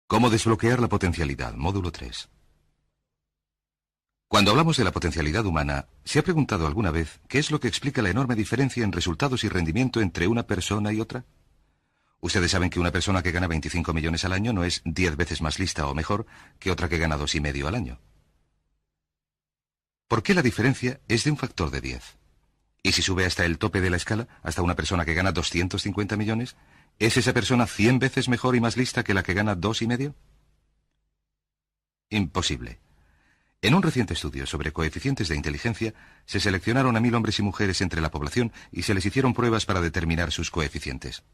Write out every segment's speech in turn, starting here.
¿Cómo desbloquear la potencialidad? Módulo 3. Cuando hablamos de la potencialidad humana, ¿se ha preguntado alguna vez qué es lo que explica la enorme diferencia en resultados y rendimiento entre una persona y otra? Ustedes saben que una persona que gana 25 millones al año no es 10 veces más lista o mejor que otra que gana 2,5 al año. ¿Por qué la diferencia es de un factor de 10? Y si sube hasta el tope de la escala, hasta una persona que gana 250 millones, ¿es esa persona 100 veces mejor y más lista que la que gana 2,5? Imposible. En un reciente estudio sobre coeficientes de inteligencia, se seleccionaron a 1000 hombres y mujeres entre la población y se les hicieron pruebas para determinar sus coeficientes.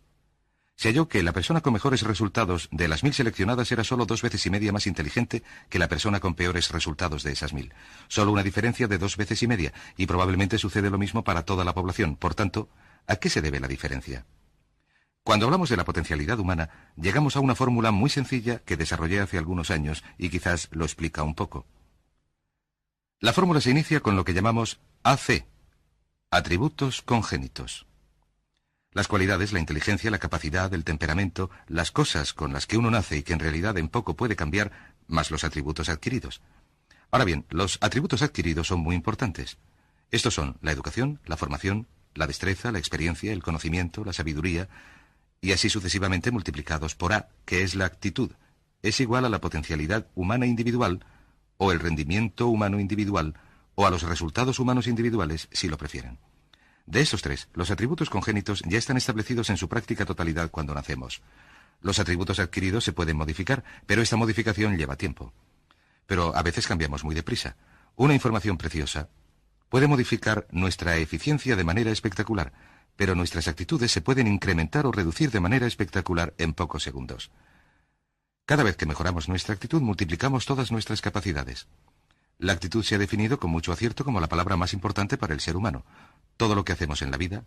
Se halló que la persona con mejores resultados de las 1000 seleccionadas era solo 2,5 veces más inteligente que la persona con peores resultados de esas 1000. Solo una diferencia de 2,5 veces, y probablemente sucede lo mismo para toda la población. Por tanto, ¿a qué se debe la diferencia? Cuando hablamos de la potencialidad humana, llegamos a una fórmula muy sencilla que desarrollé hace algunos años y quizás lo explica un poco. La fórmula se inicia con lo que llamamos AC, atributos congénitos. Las cualidades, la inteligencia, la capacidad, el temperamento, las cosas con las que uno nace y que en realidad en poco puede cambiar, más los atributos adquiridos. Ahora bien, los atributos adquiridos son muy importantes. Estos son la educación, la formación, la destreza, la experiencia, el conocimiento, la sabiduría, y así sucesivamente multiplicados por A, que es la actitud. Es igual a la potencialidad humana individual, o el rendimiento humano individual, o a los resultados humanos individuales, si lo prefieren. De estos tres, los atributos congénitos ya están establecidos en su práctica totalidad cuando nacemos. Los atributos adquiridos se pueden modificar, pero esta modificación lleva tiempo. Pero a veces cambiamos muy deprisa. Una información preciosa puede modificar nuestra eficiencia de manera espectacular, pero nuestras actitudes se pueden incrementar o reducir de manera espectacular en pocos segundos. Cada vez que mejoramos nuestra actitud, multiplicamos todas nuestras capacidades. La actitud se ha definido con mucho acierto como la palabra más importante para el ser humano. Todo lo que hacemos en la vida,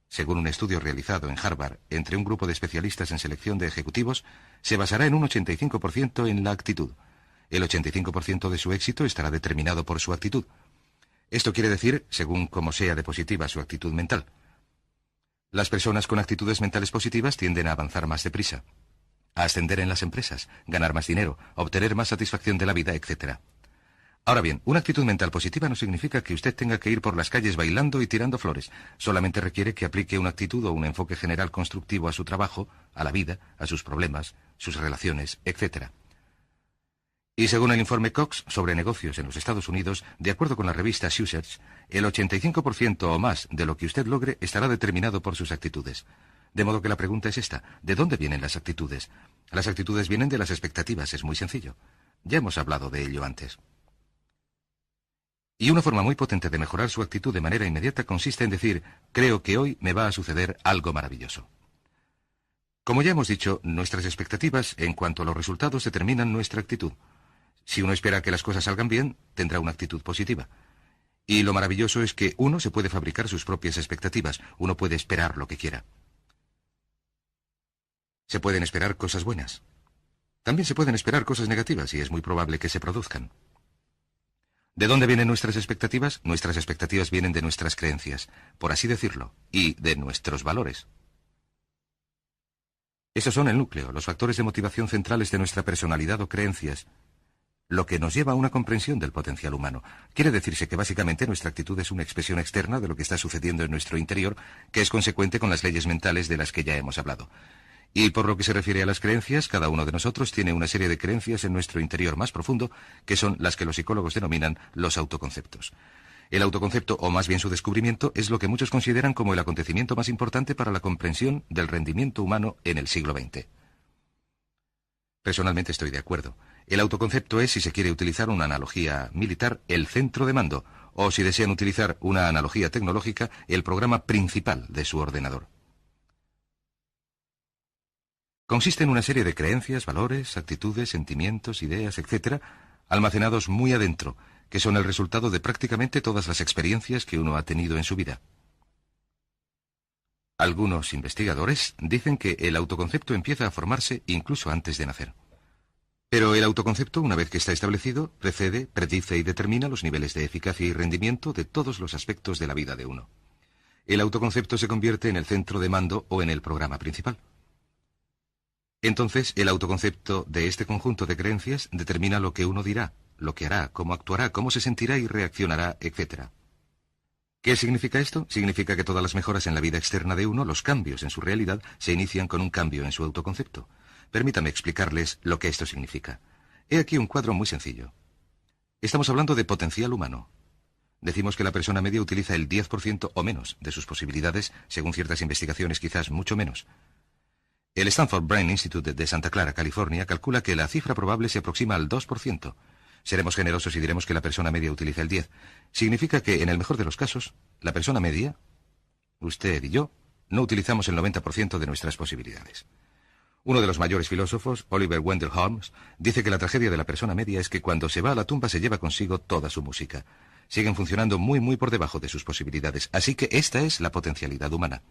según un estudio realizado en Harvard entre un grupo de especialistas en selección de ejecutivos, se basará en un 85% en la actitud. El 85% de su éxito estará determinado por su actitud. Esto quiere decir, según cómo sea de positiva su actitud mental. Las personas con actitudes mentales positivas tienden a avanzar más deprisa, a ascender en las empresas, ganar más dinero, obtener más satisfacción de la vida, etc. Ahora bien, una actitud mental positiva no significa que usted tenga que ir por las calles bailando y tirando flores. Solamente requiere que aplique una actitud o un enfoque general constructivo a su trabajo, a la vida, a sus problemas, sus relaciones, etc. Y según el informe Cox sobre negocios en los Estados Unidos, de acuerdo con la revista Research, el 85% o más de lo que usted logre estará determinado por sus actitudes. De modo que la pregunta es esta: ¿de dónde vienen las actitudes? Las actitudes vienen de las expectativas, es muy sencillo. Ya hemos hablado de ello antes. Y una forma muy potente de mejorar su actitud de manera inmediata consiste en decir: creo que hoy me va a suceder algo maravilloso. Como ya hemos dicho, nuestras expectativas en cuanto a los resultados determinan nuestra actitud. Si uno espera que las cosas salgan bien, tendrá una actitud positiva. Y lo maravilloso es que uno se puede fabricar sus propias expectativas, uno puede esperar lo que quiera. Se pueden esperar cosas buenas. También se pueden esperar cosas negativas y es muy probable que se produzcan. ¿De dónde vienen nuestras expectativas? Nuestras expectativas vienen de nuestras creencias, por así decirlo, y de nuestros valores. Esos son el núcleo, los factores de motivación centrales de nuestra personalidad o creencias, lo que nos lleva a una comprensión del potencial humano. Quiere decirse que básicamente nuestra actitud es una expresión externa de lo que está sucediendo en nuestro interior, que es consecuente con las leyes mentales de las que ya hemos hablado. Y por lo que se refiere a las creencias, cada uno de nosotros tiene una serie de creencias en nuestro interior más profundo, que son las que los psicólogos denominan los autoconceptos. El autoconcepto, o más bien su descubrimiento, es lo que muchos consideran como el acontecimiento más importante para la comprensión del rendimiento humano en el siglo XX. Personalmente estoy de acuerdo. El autoconcepto es, si se quiere utilizar una analogía militar, el centro de mando, o si desean utilizar una analogía tecnológica, el programa principal de su ordenador. Consiste en una serie de creencias, valores, actitudes, sentimientos, ideas, etc., almacenados muy adentro, que son el resultado de prácticamente todas las experiencias que uno ha tenido en su vida. Algunos investigadores dicen que el autoconcepto empieza a formarse incluso antes de nacer. Pero el autoconcepto, una vez que está establecido, precede, predice y determina los niveles de eficacia y rendimiento de todos los aspectos de la vida de uno. El autoconcepto se convierte en el centro de mando o en el programa principal. Entonces, el autoconcepto de este conjunto de creencias determina lo que uno dirá, lo que hará, cómo actuará, cómo se sentirá y reaccionará, etc. ¿Qué significa esto? Significa que todas las mejoras en la vida externa de uno, los cambios en su realidad, se inician con un cambio en su autoconcepto. Permítame explicarles lo que esto significa. He aquí un cuadro muy sencillo. Estamos hablando de potencial humano. Decimos que la persona media utiliza el 10% o menos de sus posibilidades, según ciertas investigaciones quizás mucho menos. El Stanford Brain Institute de Santa Clara, California, calcula que la cifra probable se aproxima al 2%. Seremos generosos y diremos que la persona media utiliza el 10%. Significa que, en el mejor de los casos, la persona media, usted y yo, no utilizamos el 90% de nuestras posibilidades. Uno de los mayores filósofos, Oliver Wendell Holmes, dice que la tragedia de la persona media es que cuando se va a la tumba se lleva consigo toda su música. Siguen funcionando muy por debajo de sus posibilidades, así que esta es la potencialidad humana.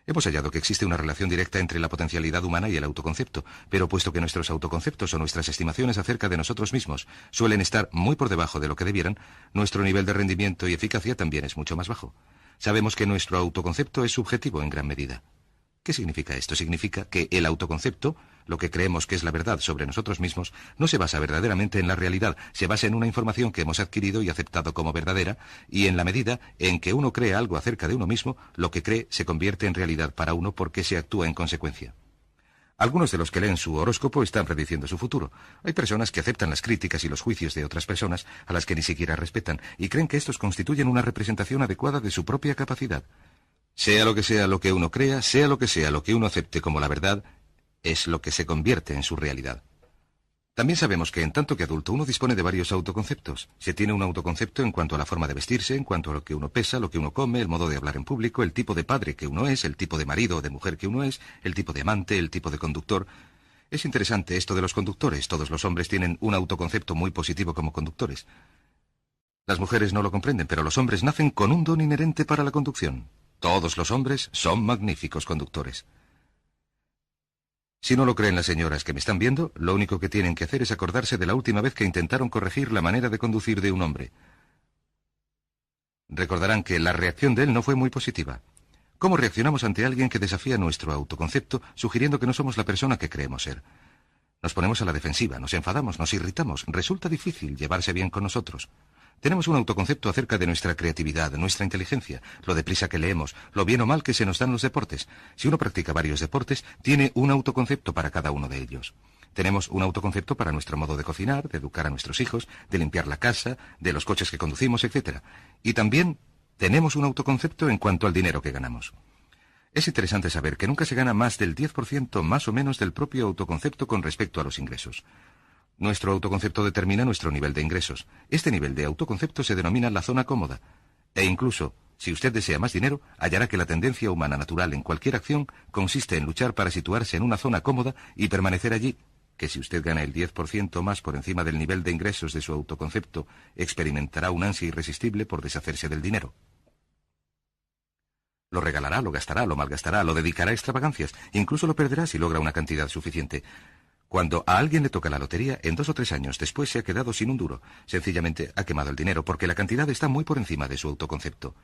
Hemos hallado que existe una relación directa entre la potencialidad humana y el autoconcepto, pero puesto que nuestros autoconceptos o nuestras estimaciones acerca de nosotros mismos suelen estar muy por debajo de lo que debieran, nuestro nivel de rendimiento y eficacia también es mucho más bajo. Sabemos que nuestro autoconcepto es subjetivo en gran medida. ¿Qué significa esto? Significa que el autoconcepto, lo que creemos que es la verdad sobre nosotros mismos, no se basa verdaderamente en la realidad, se basa en una información que hemos adquirido y aceptado como verdadera, y en la medida en que uno cree algo acerca de uno mismo, lo que cree se convierte en realidad para uno porque se actúa en consecuencia. Algunos de los que leen su horóscopo están prediciendo su futuro. Hay personas que aceptan las críticas y los juicios de otras personas, a las que ni siquiera respetan, y creen que estos constituyen una representación adecuada de su propia capacidad. Sea lo que uno crea, sea lo que uno acepte como la verdad, es lo que se convierte en su realidad. También sabemos que en tanto que adulto uno dispone de varios autoconceptos. Se tiene un autoconcepto en cuanto a la forma de vestirse, en cuanto a lo que uno pesa, lo que uno come, el modo de hablar en público, el tipo de padre que uno es, el tipo de marido o de mujer que uno es, el tipo de amante, el tipo de conductor. Es interesante esto de los conductores. Todos los hombres tienen un autoconcepto muy positivo como conductores. Las mujeres no lo comprenden, pero los hombres nacen con un don inherente para la conducción. Todos los hombres son magníficos conductores. Si no lo creen las señoras que me están viendo, lo único que tienen que hacer es acordarse de la última vez que intentaron corregir la manera de conducir de un hombre. Recordarán que la reacción de él no fue muy positiva. ¿Cómo reaccionamos ante alguien que desafía nuestro autoconcepto, sugiriendo que no somos la persona que creemos ser? Nos ponemos a la defensiva, nos enfadamos, nos irritamos. Resulta difícil llevarse bien con nosotros. Tenemos un autoconcepto acerca de nuestra creatividad, de nuestra inteligencia, lo deprisa que leemos, lo bien o mal que se nos dan los deportes. Si uno practica varios deportes, tiene un autoconcepto para cada uno de ellos. Tenemos un autoconcepto para nuestro modo de cocinar, de educar a nuestros hijos, de limpiar la casa, de los coches que conducimos, etc. Y también tenemos un autoconcepto en cuanto al dinero que ganamos. Es interesante saber que nunca se gana más del 10% más o menos del propio autoconcepto con respecto a los ingresos. Nuestro autoconcepto determina nuestro nivel de ingresos. Este nivel de autoconcepto se denomina la zona cómoda. E incluso, si usted desea más dinero, hallará que la tendencia humana natural en cualquier acción consiste en luchar para situarse en una zona cómoda y permanecer allí, que si usted gana el 10% más por encima del nivel de ingresos de su autoconcepto, experimentará un ansia irresistible por deshacerse del dinero. Lo regalará, lo gastará, lo malgastará, lo dedicará a extravagancias, incluso lo perderá si logra una cantidad suficiente. Cuando a alguien le toca la lotería, en 2 o 3 años después se ha quedado sin un duro. Sencillamente ha quemado el dinero porque la cantidad está muy por encima de su autoconcepto.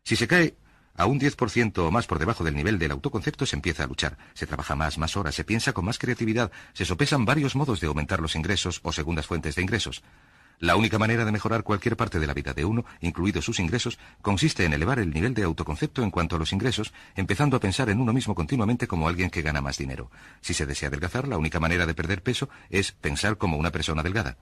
Si se cae a un 10% o más por debajo del nivel del autoconcepto, se empieza a luchar. Se trabaja más horas, se piensa con más creatividad, se sopesan varios modos de aumentar los ingresos o segundas fuentes de ingresos. La única manera de mejorar cualquier parte de la vida de uno, incluidos sus ingresos, consiste en elevar el nivel de autoconcepto en cuanto a los ingresos, empezando a pensar en uno mismo continuamente como alguien que gana más dinero. Si se desea adelgazar, la única manera de perder peso es pensar como una persona delgada.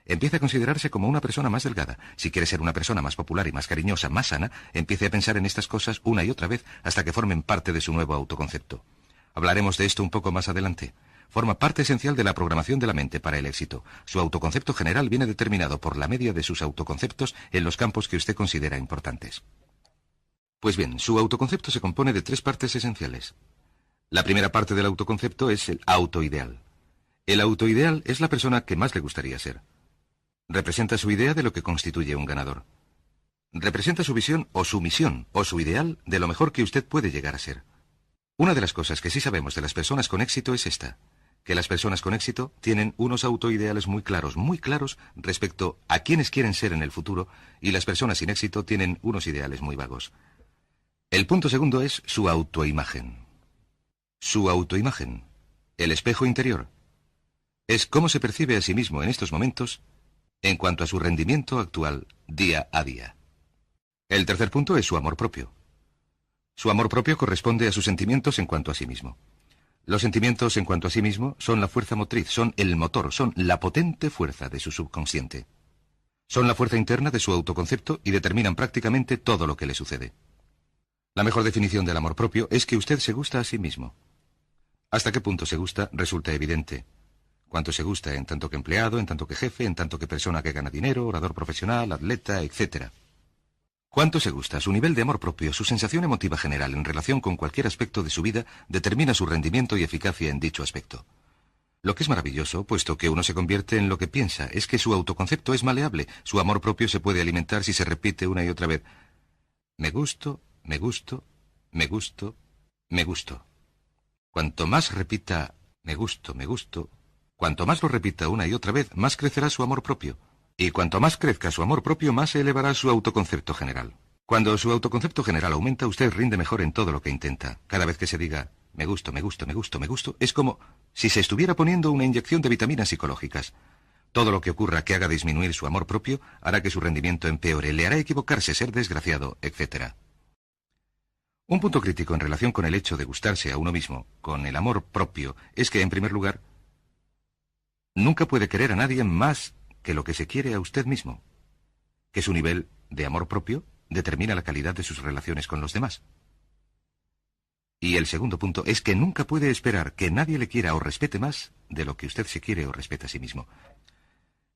Empiece a considerarse como una persona más delgada. Si quiere ser una persona más popular y más cariñosa, más sana, empiece a pensar en estas cosas una y otra vez hasta que formen parte de su nuevo autoconcepto. Hablaremos de esto un poco más adelante. Forma parte esencial de la programación de la mente para el éxito. Su autoconcepto general viene determinado por la media de sus autoconceptos en los campos que usted considera importantes. Pues bien, su autoconcepto se compone de 3 partes esenciales. La primera parte del autoconcepto es el autoideal. El autoideal es la persona que más le gustaría ser. Representa su idea de lo que constituye un ganador. Representa su visión o su misión o su ideal de lo mejor que usted puede llegar a ser. Una de las cosas que sí sabemos de las personas con éxito es esta, que las personas con éxito tienen unos autoideales muy claros respecto a quienes quieren ser en el futuro, y las personas sin éxito tienen unos ideales muy vagos. El punto segundo es su autoimagen. Su autoimagen. El espejo interior. Es cómo se percibe a sí mismo en estos momentos en cuanto a su rendimiento actual día a día. El tercer punto es su amor propio. Su amor propio corresponde a sus sentimientos en cuanto a sí mismo. Los sentimientos en cuanto a sí mismo son la fuerza motriz, son el motor, son la potente fuerza de su subconsciente. Son la fuerza interna de su autoconcepto y determinan prácticamente todo lo que le sucede. La mejor definición del amor propio es que usted se gusta a sí mismo. Hasta qué punto se gusta resulta evidente. Cuánto se gusta en tanto que empleado, en tanto que jefe, en tanto que persona que gana dinero, orador profesional, atleta, etc. Cuánto se gusta, su nivel de amor propio, su sensación emotiva general en relación con cualquier aspecto de su vida determina su rendimiento y eficacia en dicho aspecto. Lo que es maravilloso, puesto que uno se convierte en lo que piensa, es que su autoconcepto es maleable, su amor propio se puede alimentar si se repite una y otra vez. Me gusto, me gusto, me gusto, me gusto. Cuanto más repita me gusto, cuanto más lo repita una y otra vez, más crecerá su amor propio. Y cuanto más crezca su amor propio, más se elevará su autoconcepto general. Cuando su autoconcepto general aumenta, usted rinde mejor en todo lo que intenta. Cada vez que se diga me gusto, me gusto, me gusto, me gusto, es como si se estuviera poniendo una inyección de vitaminas psicológicas. Todo lo que ocurra que haga disminuir su amor propio hará que su rendimiento empeore, le hará equivocarse, ser desgraciado, etc. Un punto crítico en relación con el hecho de gustarse a uno mismo, con el amor propio, es que, en primer lugar, nunca puede querer a nadie más que lo que se quiere a usted mismo, que su nivel de amor propio determina la calidad de sus relaciones con los demás. Y el segundo punto es que nunca puede esperar que nadie le quiera o respete más de lo que usted se quiere o respeta a sí mismo.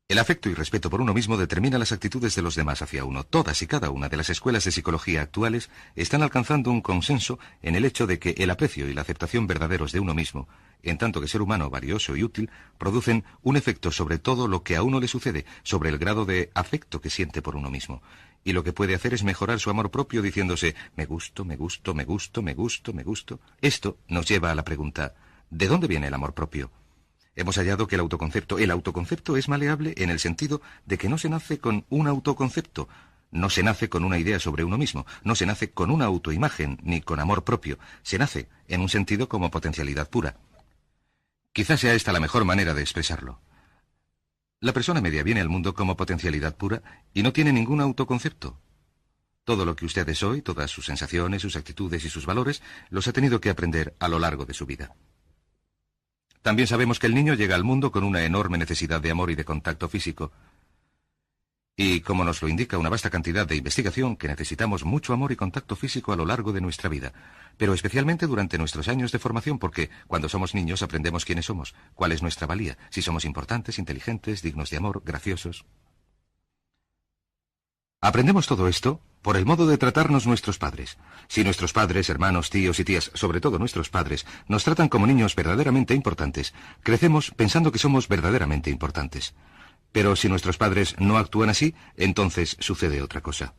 El afecto y respeto por uno mismo determina las actitudes de los demás hacia uno. Todas y cada una de las escuelas de psicología actuales están alcanzando un consenso en el hecho de que el aprecio y la aceptación verdaderos de uno mismo, en tanto que ser humano valioso y útil, producen un efecto sobre todo lo que a uno le sucede, sobre el grado de afecto que siente por uno mismo. Y lo que puede hacer es mejorar su amor propio diciéndose me gusto, me gusto, me gusto, me gusto, me gusto. Esto nos lleva a la pregunta, ¿de dónde viene el amor propio? Hemos hallado que el autoconcepto es maleable en el sentido de que no se nace con un autoconcepto, no se nace con una idea sobre uno mismo, no se nace con una autoimagen ni con amor propio, se nace en un sentido como potencialidad pura. Quizás sea esta la mejor manera de expresarlo. La persona media viene al mundo como potencialidad pura y no tiene ningún autoconcepto. Todo lo que usted es hoy, todas sus sensaciones, sus actitudes y sus valores, los ha tenido que aprender a lo largo de su vida. También sabemos que el niño llega al mundo con una enorme necesidad de amor y de contacto físico. Y, como nos lo indica una vasta cantidad de investigación, que necesitamos mucho amor y contacto físico a lo largo de nuestra vida, pero especialmente durante nuestros años de formación, porque cuando somos niños aprendemos quiénes somos, cuál es nuestra valía, si somos importantes, inteligentes, dignos de amor, graciosos. Aprendemos todo esto por el modo de tratarnos nuestros padres. Si nuestros padres, hermanos, tíos y tías, sobre todo nuestros padres, nos tratan como niños verdaderamente importantes, crecemos pensando que somos verdaderamente importantes. Pero si nuestros padres no actúan así, entonces sucede otra cosa.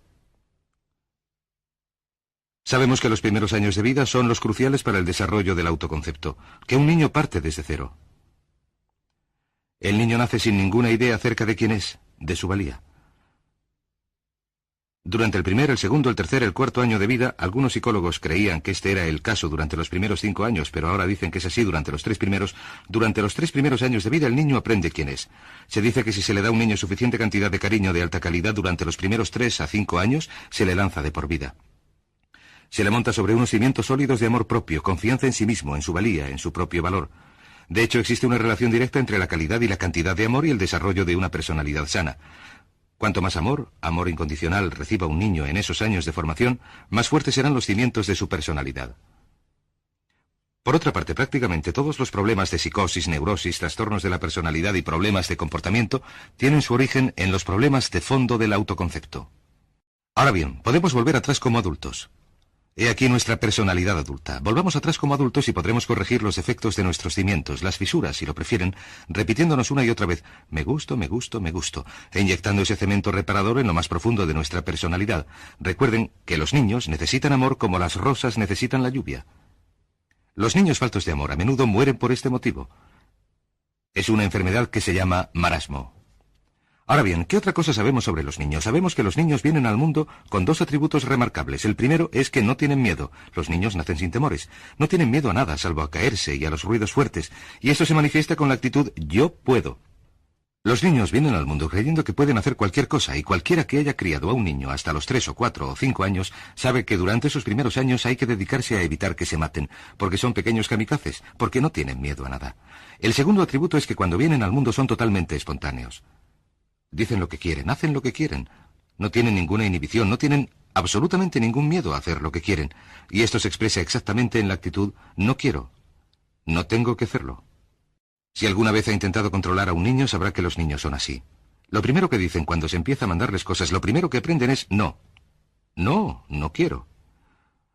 Sabemos que los primeros años de vida son los cruciales para el desarrollo del autoconcepto, que un niño parte desde cero. El niño nace sin ninguna idea acerca de quién es, de su valía. Durante el primer, el segundo, el tercer, el cuarto año de vida, algunos psicólogos creían que este era el caso durante los primeros 5 años, pero ahora dicen que es así durante los 3 primeros. Durante los 3 primeros años de vida el niño aprende quién es. Se dice que si se le da a un niño suficiente cantidad de cariño de alta calidad durante los primeros 3 a 5 años, se le lanza de por vida. Se le monta sobre unos cimientos sólidos de amor propio, confianza en sí mismo, en su valía, en su propio valor. De hecho, existe una relación directa entre la calidad y la cantidad de amor y el desarrollo de una personalidad sana. Cuanto más amor incondicional reciba un niño en esos años de formación, más fuertes serán los cimientos de su personalidad. Por otra parte, prácticamente todos los problemas de psicosis, neurosis, trastornos de la personalidad y problemas de comportamiento tienen su origen en los problemas de fondo del autoconcepto. Ahora bien, podemos volver atrás como adultos. He aquí nuestra personalidad adulta. Volvamos atrás como adultos y podremos corregir los defectos de nuestros cimientos, las fisuras, si lo prefieren, repitiéndonos una y otra vez, me gusto, me gusto, me gusto, e inyectando ese cemento reparador en lo más profundo de nuestra personalidad. Recuerden que los niños necesitan amor como las rosas necesitan la lluvia. Los niños faltos de amor a menudo mueren por este motivo. Es una enfermedad que se llama marasmo. Ahora bien, ¿qué otra cosa sabemos sobre los niños? Sabemos que los niños vienen al mundo con dos atributos remarcables. El primero es que no tienen miedo. Los niños nacen sin temores. No tienen miedo a nada, salvo a caerse y a los ruidos fuertes. Y esto se manifiesta con la actitud yo puedo. Los niños vienen al mundo creyendo que pueden hacer cualquier cosa, y cualquiera que haya criado a un niño hasta los 3 o 4 o 5 años sabe que durante esos primeros años hay que dedicarse a evitar que se maten, porque son pequeños kamikazes, porque no tienen miedo a nada. El segundo atributo es que cuando vienen al mundo son totalmente espontáneos. Dicen lo que quieren, hacen lo que quieren. No tienen ninguna inhibición, no tienen absolutamente ningún miedo a hacer lo que quieren. Y esto se expresa exactamente en la actitud no quiero, no tengo que hacerlo. Si alguna vez ha intentado controlar a un niño, sabrá que los niños son así. Lo primero que dicen cuando se empieza a mandarles cosas, lo primero que aprenden es no. No, no quiero.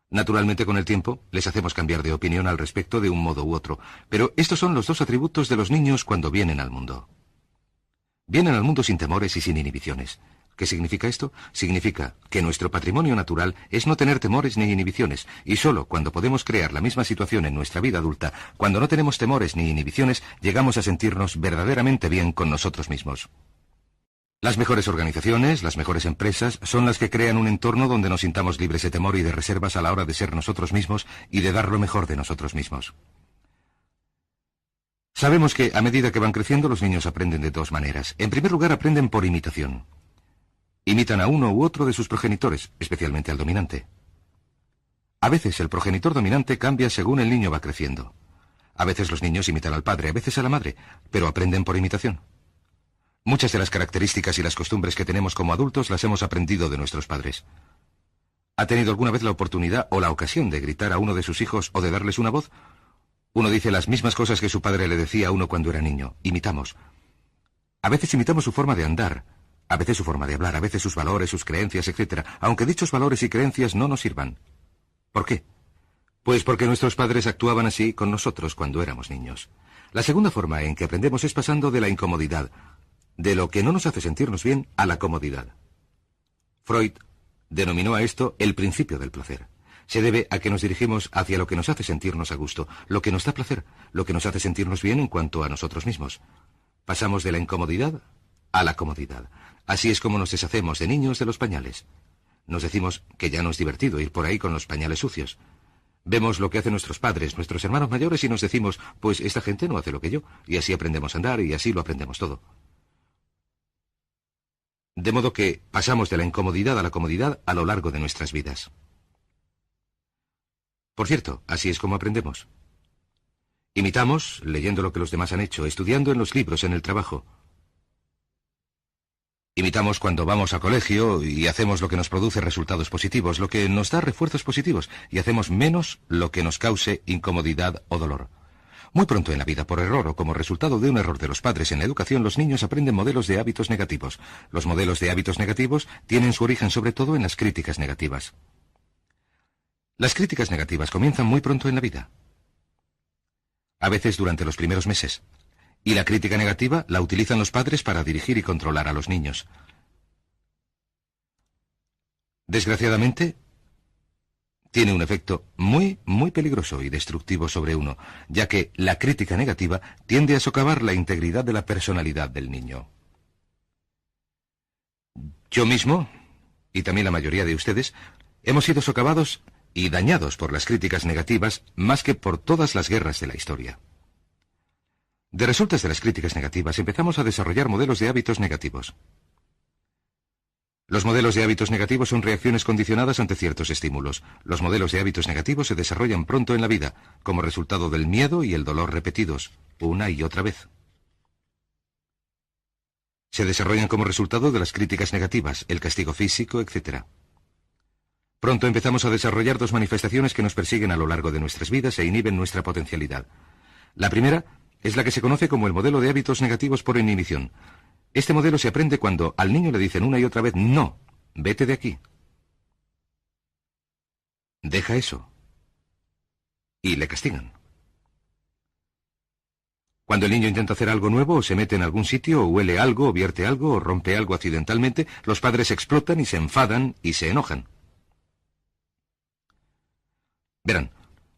Naturalmente, con el tiempo, les hacemos cambiar de opinión al respecto de un modo u otro. Pero estos son los dos atributos de los niños cuando vienen al mundo. Vienen al mundo sin temores y sin inhibiciones. ¿Qué significa esto? Significa que nuestro patrimonio natural es no tener temores ni inhibiciones, y solo cuando podemos crear la misma situación en nuestra vida adulta, cuando no tenemos temores ni inhibiciones, llegamos a sentirnos verdaderamente bien con nosotros mismos. Las mejores organizaciones, las mejores empresas, son las que crean un entorno donde nos sintamos libres de temor y de reservas a la hora de ser nosotros mismos y de dar lo mejor de nosotros mismos. Sabemos que a medida que van creciendo los niños aprenden de dos maneras. En primer lugar, aprenden por imitación. Imitan a uno u otro de sus progenitores, especialmente al dominante. A veces el progenitor dominante cambia según el niño va creciendo. A veces los niños imitan al padre, a veces a la madre, pero aprenden por imitación. Muchas de las características y las costumbres que tenemos como adultos las hemos aprendido de nuestros padres. ¿Ha tenido alguna vez la oportunidad o la ocasión de gritar a uno de sus hijos o de darles una voz? Uno dice las mismas cosas que su padre le decía a uno cuando era niño. Imitamos. A veces imitamos su forma de andar, a veces su forma de hablar, a veces sus valores, sus creencias, etc., aunque dichos valores y creencias no nos sirvan. ¿Por qué? Pues porque nuestros padres actuaban así con nosotros cuando éramos niños. La segunda forma en que aprendemos es pasando de la incomodidad, de lo que no nos hace sentirnos bien, a la comodidad. Freud denominó a esto el principio del placer. Se debe a que nos dirigimos hacia lo que nos hace sentirnos a gusto, lo que nos da placer, lo que nos hace sentirnos bien en cuanto a nosotros mismos. Pasamos de la incomodidad a la comodidad. Así es como nos deshacemos de niños de los pañales. Nos decimos que ya no es divertido ir por ahí con los pañales sucios. Vemos lo que hacen nuestros padres, nuestros hermanos mayores y nos decimos, pues esta gente no hace lo que yo, y así aprendemos a andar y así lo aprendemos todo. De modo que pasamos de la incomodidad a la comodidad a lo largo de nuestras vidas. Por cierto, así es como aprendemos. Imitamos, leyendo lo que los demás han hecho, estudiando en los libros, en el trabajo. Imitamos cuando vamos a colegio y hacemos lo que nos produce resultados positivos, lo que nos da refuerzos positivos, y hacemos menos lo que nos cause incomodidad o dolor. Muy pronto en la vida, por error o como resultado de un error de los padres en la educación, los niños aprenden modelos de hábitos negativos. Los modelos de hábitos negativos tienen su origen sobre todo en las críticas negativas. Las críticas negativas comienzan muy pronto en la vida. A veces durante los primeros meses. Y la crítica negativa la utilizan los padres para dirigir y controlar a los niños. Desgraciadamente, tiene un efecto muy, muy peligroso y destructivo sobre uno, ya que la crítica negativa tiende a socavar la integridad de la personalidad del niño. Yo mismo, y también la mayoría de ustedes, hemos sido socavados y dañados por las críticas negativas más que por todas las guerras de la historia. De resultas de las críticas negativas empezamos a desarrollar modelos de hábitos negativos. Los modelos de hábitos negativos son reacciones condicionadas ante ciertos estímulos. Los modelos de hábitos negativos se desarrollan pronto en la vida, como resultado del miedo y el dolor repetidos, una y otra vez. Se desarrollan como resultado de las críticas negativas, el castigo físico, etc. Pronto empezamos a desarrollar dos manifestaciones que nos persiguen a lo largo de nuestras vidas e inhiben nuestra potencialidad. La primera es la que se conoce como el modelo de hábitos negativos por inhibición. Este modelo se aprende cuando al niño le dicen una y otra vez, no, vete de aquí. Deja eso. Y le castigan. Cuando el niño intenta hacer algo nuevo, o se mete en algún sitio, o huele algo, o vierte algo, o rompe algo accidentalmente, los padres explotan y se enfadan y se enojan. Verán,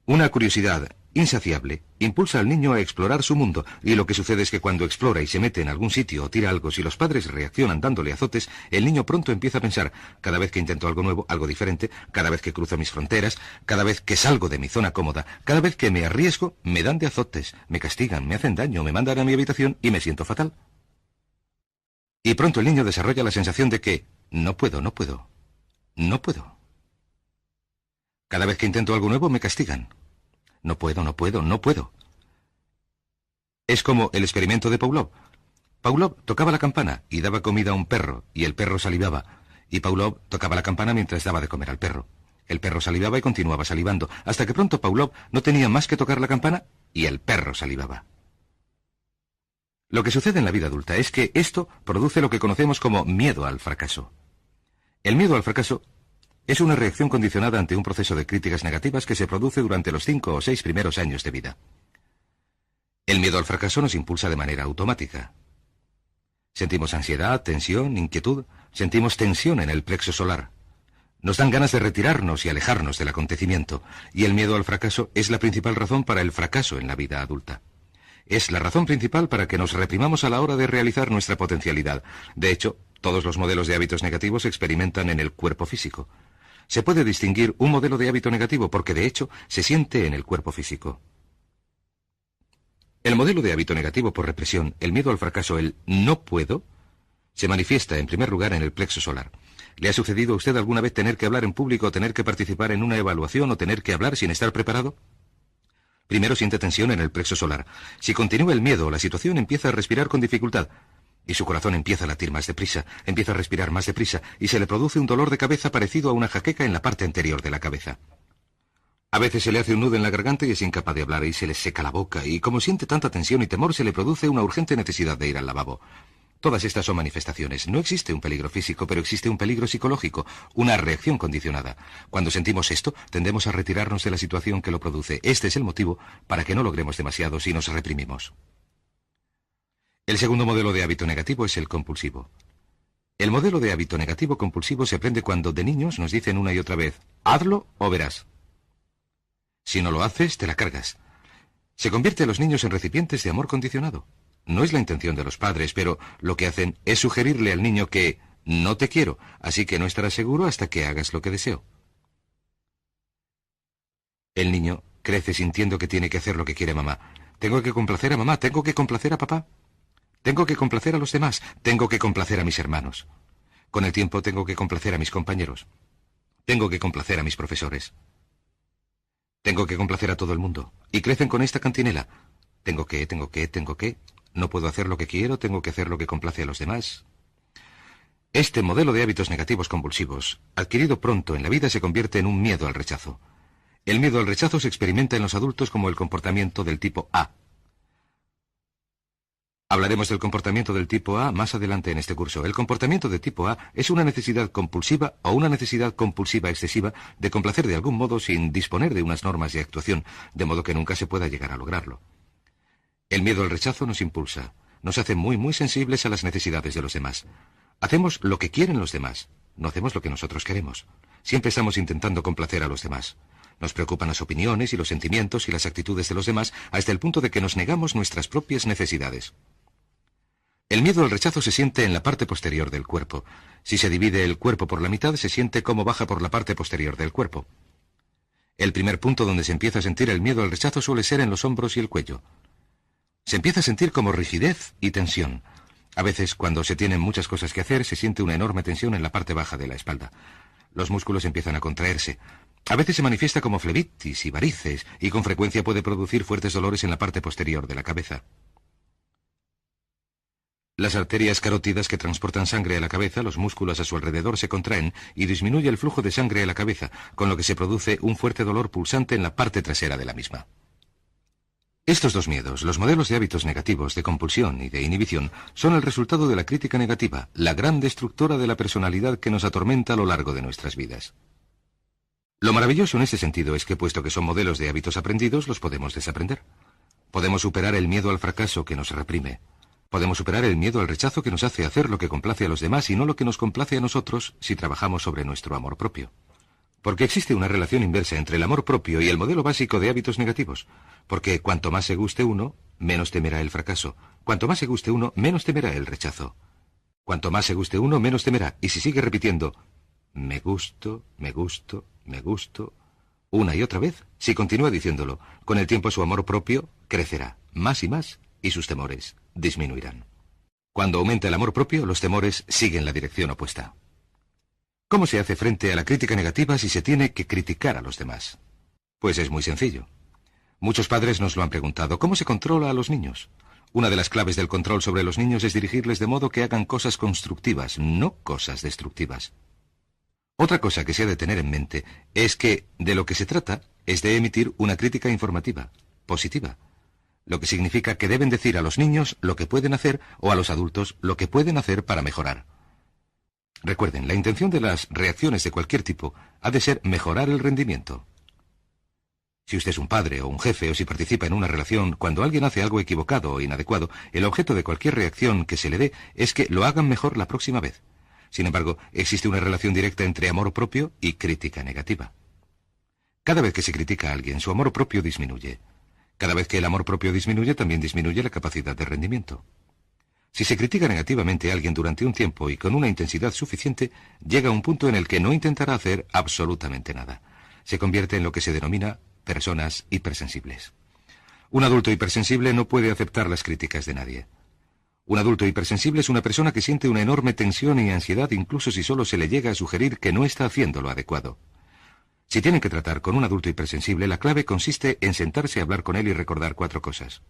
una curiosidad insaciable, impulsa al niño a explorar su mundo, y lo que sucede es que cuando explora y se mete en algún sitio o tira algo, si los padres reaccionan dándole azotes, el niño pronto empieza a pensar, cada vez que intento algo nuevo, algo diferente, cada vez que cruzo mis fronteras, cada vez que salgo de mi zona cómoda, cada vez que me arriesgo, me dan de azotes, me castigan, me hacen daño, me mandan a mi habitación y me siento fatal. Y pronto el niño desarrolla la sensación de que no puedo. Cada vez que intento algo nuevo me castigan. No puedo. Es como el experimento de Pavlov. Pavlov tocaba la campana y daba comida a un perro, y el perro salivaba. Y Pavlov tocaba la campana mientras daba de comer al perro. El perro salivaba y continuaba salivando, hasta que pronto Pavlov no tenía más que tocar la campana y el perro salivaba. Lo que sucede en la vida adulta es que esto produce lo que conocemos como miedo al fracaso. El miedo al fracaso es una reacción condicionada ante un proceso de críticas negativas que se produce durante los 5 o 6 primeros años de vida. El miedo al fracaso nos impulsa de manera automática. Sentimos ansiedad, tensión, inquietud, sentimos tensión en el plexo solar. Nos dan ganas de retirarnos y alejarnos del acontecimiento, y el miedo al fracaso es la principal razón para el fracaso en la vida adulta. Es la razón principal para que nos reprimamos a la hora de realizar nuestra potencialidad. De hecho, todos los modelos de hábitos negativos se experimentan en el cuerpo físico. Se puede distinguir un modelo de hábito negativo porque, de hecho, se siente en el cuerpo físico. El modelo de hábito negativo por represión, el miedo al fracaso, el no puedo, se manifiesta en primer lugar en el plexo solar. ¿Le ha sucedido a usted alguna vez tener que hablar en público, tener que participar en una evaluación o tener que hablar sin estar preparado? Primero siente tensión en el plexo solar. Si continúa el miedo, la situación empieza a respirar con dificultad. Y su corazón empieza a latir más deprisa, empieza a respirar más deprisa, y se le produce un dolor de cabeza parecido a una jaqueca en la parte anterior de la cabeza. A veces se le hace un nudo en la garganta y es incapaz de hablar y se le seca la boca, y como siente tanta tensión y temor, se le produce una urgente necesidad de ir al lavabo. Todas estas son manifestaciones. No existe un peligro físico, pero existe un peligro psicológico, una reacción condicionada. Cuando sentimos esto, tendemos a retirarnos de la situación que lo produce. Este es el motivo para que no logremos demasiado si nos reprimimos. El segundo modelo de hábito negativo es el compulsivo. El modelo de hábito negativo compulsivo se aprende cuando de niños nos dicen una y otra vez, hazlo o verás. Si no lo haces, te la cargas. Se convierte a los niños en recipientes de amor condicionado. No es la intención de los padres, pero lo que hacen es sugerirle al niño que no te quiero, así que no estarás seguro hasta que hagas lo que deseo. El niño crece sintiendo que tiene que hacer lo que quiere mamá. Tengo que complacer a mamá, tengo que complacer a papá. Tengo que complacer a los demás, tengo que complacer a mis hermanos. Con el tiempo tengo que complacer a mis compañeros. Tengo que complacer a mis profesores. Tengo que complacer a todo el mundo. Y crecen con esta cantinela. Tengo que. No puedo hacer lo que quiero, tengo que hacer lo que complace a los demás. Este modelo de hábitos negativos compulsivos, adquirido pronto en la vida, se convierte en un miedo al rechazo. El miedo al rechazo se experimenta en los adultos como el comportamiento del tipo A. Hablaremos del comportamiento del tipo A más adelante en este curso. El comportamiento de tipo A es una necesidad compulsiva o una necesidad compulsiva excesiva de complacer de algún modo sin disponer de unas normas de actuación, de modo que nunca se pueda llegar a lograrlo. El miedo al rechazo nos impulsa, nos hace muy sensibles a las necesidades de los demás. Hacemos lo que quieren los demás, no hacemos lo que nosotros queremos. Siempre estamos intentando complacer a los demás. Nos preocupan las opiniones y los sentimientos y las actitudes de los demás hasta el punto de que nos negamos nuestras propias necesidades. El miedo al rechazo se siente en la parte posterior del cuerpo. Si se divide el cuerpo por la mitad, se siente cómo baja por la parte posterior del cuerpo. El primer punto donde se empieza a sentir el miedo al rechazo suele ser en los hombros y el cuello. Se empieza a sentir como rigidez y tensión. A veces, cuando se tienen muchas cosas que hacer, se siente una enorme tensión en la parte baja de la espalda. Los músculos empiezan a contraerse. A veces se manifiesta como flebitis y varices, y con frecuencia puede producir fuertes dolores en la parte posterior de la cabeza. Las arterias carótidas que transportan sangre a la cabeza, los músculos a su alrededor se contraen y disminuye el flujo de sangre a la cabeza, con lo que se produce un fuerte dolor pulsante en la parte trasera de la misma. Estos dos miedos, los modelos de hábitos negativos, de compulsión y de inhibición, son el resultado de la crítica negativa, la gran destructora de la personalidad que nos atormenta a lo largo de nuestras vidas. Lo maravilloso en este sentido es que, puesto que son modelos de hábitos aprendidos, los podemos desaprender. Podemos superar el miedo al fracaso que nos reprime. Podemos superar el miedo al rechazo que nos hace hacer lo que complace a los demás y no lo que nos complace a nosotros si trabajamos sobre nuestro amor propio. Porque existe una relación inversa entre el amor propio y el modelo básico de hábitos negativos. Porque cuanto más se guste uno, menos temerá el fracaso. Cuanto más se guste uno, menos temerá el rechazo. Cuanto más se guste uno, menos temerá. Y si sigue repitiendo, me gusto, me gusto, me gusto, una y otra vez, si continúa diciéndolo, con el tiempo su amor propio crecerá más y sus temores disminuirán. Cuando aumenta el amor propio, los temores siguen la dirección opuesta. ¿Cómo se hace frente a la crítica negativa si se tiene que criticar a los demás? Pues es muy sencillo. Muchos padres nos lo han preguntado. ¿Cómo se controla a los niños? Una de las claves del control sobre los niños es dirigirles de modo que hagan cosas constructivas, no cosas destructivas. Otra cosa que se ha de tener en mente es que de lo que se trata es de emitir una crítica informativa, positiva, lo que significa que deben decir a los niños lo que pueden hacer o a los adultos lo que pueden hacer para mejorar. Recuerden, la intención de las reacciones de cualquier tipo ha de ser mejorar el rendimiento. Si usted es un padre o un jefe o si participa en una relación, cuando alguien hace algo equivocado o inadecuado, el objeto de cualquier reacción que se le dé es que lo hagan mejor la próxima vez. Sin embargo, existe una relación directa entre amor propio y crítica negativa. Cada vez que se critica a alguien, su amor propio disminuye. Cada vez que el amor propio disminuye, también disminuye la capacidad de rendimiento. Si se critica negativamente a alguien durante un tiempo y con una intensidad suficiente, llega a un punto en el que no intentará hacer absolutamente nada. Se convierte en lo que se denomina personas hipersensibles. Un adulto hipersensible no puede aceptar las críticas de nadie. Un adulto hipersensible es una persona que siente una enorme tensión y ansiedad incluso si solo se le llega a sugerir que no está haciendo lo adecuado. Si tienen que tratar con un adulto hipersensible, la clave consiste en sentarse a hablar con él y recordar 4 cosas.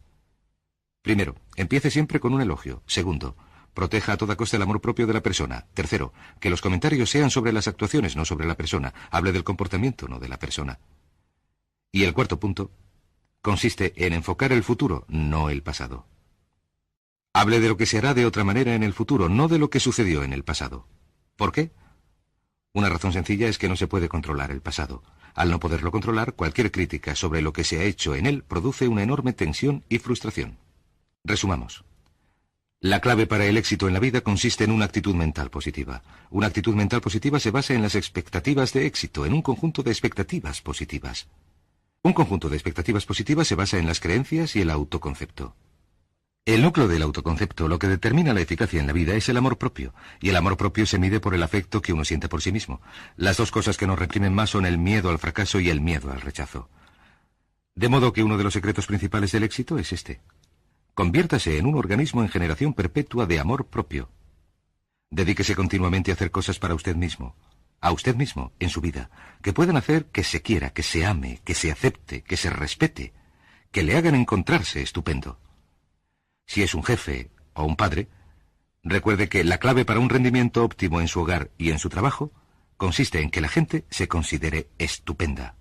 Primero, empiece siempre con un elogio. Segundo, proteja a toda costa el amor propio de la persona. Tercero, que los comentarios sean sobre las actuaciones, no sobre la persona. Hable del comportamiento, no de la persona. Y el cuarto punto consiste en enfocar el futuro, no el pasado. Hable de lo que se hará de otra manera en el futuro, no de lo que sucedió en el pasado. ¿Por qué? Una razón sencilla es que no se puede controlar el pasado. Al no poderlo controlar, cualquier crítica sobre lo que se ha hecho en él produce una enorme tensión y frustración. Resumamos. La clave para el éxito en la vida consiste en una actitud mental positiva. Una actitud mental positiva se basa en las expectativas de éxito, en un conjunto de expectativas positivas. Un conjunto de expectativas positivas se basa en las creencias y el autoconcepto. El núcleo del autoconcepto, lo que determina la eficacia en la vida, es el amor propio, y el amor propio se mide por el afecto que uno siente por sí mismo. Las dos cosas que nos reprimen más son el miedo al fracaso y el miedo al rechazo. De modo que uno de los secretos principales del éxito es este. Conviértase en un organismo en generación perpetua de amor propio. Dedíquese continuamente a hacer cosas para usted mismo, a usted mismo, en su vida, que puedan hacer que se quiera, que se ame, que se acepte, que se respete, que le hagan encontrarse estupendo. Si es un jefe o un padre, recuerde que la clave para un rendimiento óptimo en su hogar y en su trabajo consiste en que la gente se considere estupenda.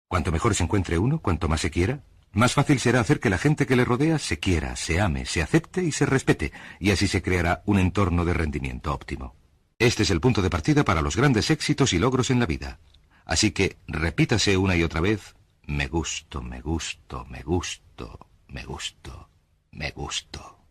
Cuanto mejor se encuentre uno, cuanto más se quiera, más fácil será hacer que la gente que le rodea se quiera, se ame, se acepte y se respete, y así se creará un entorno de rendimiento óptimo. Este es el punto de partida para los grandes éxitos y logros en la vida. Así que repítase una y otra vez, me gusto, me gusto, me gusto, me gusto. Me gusto.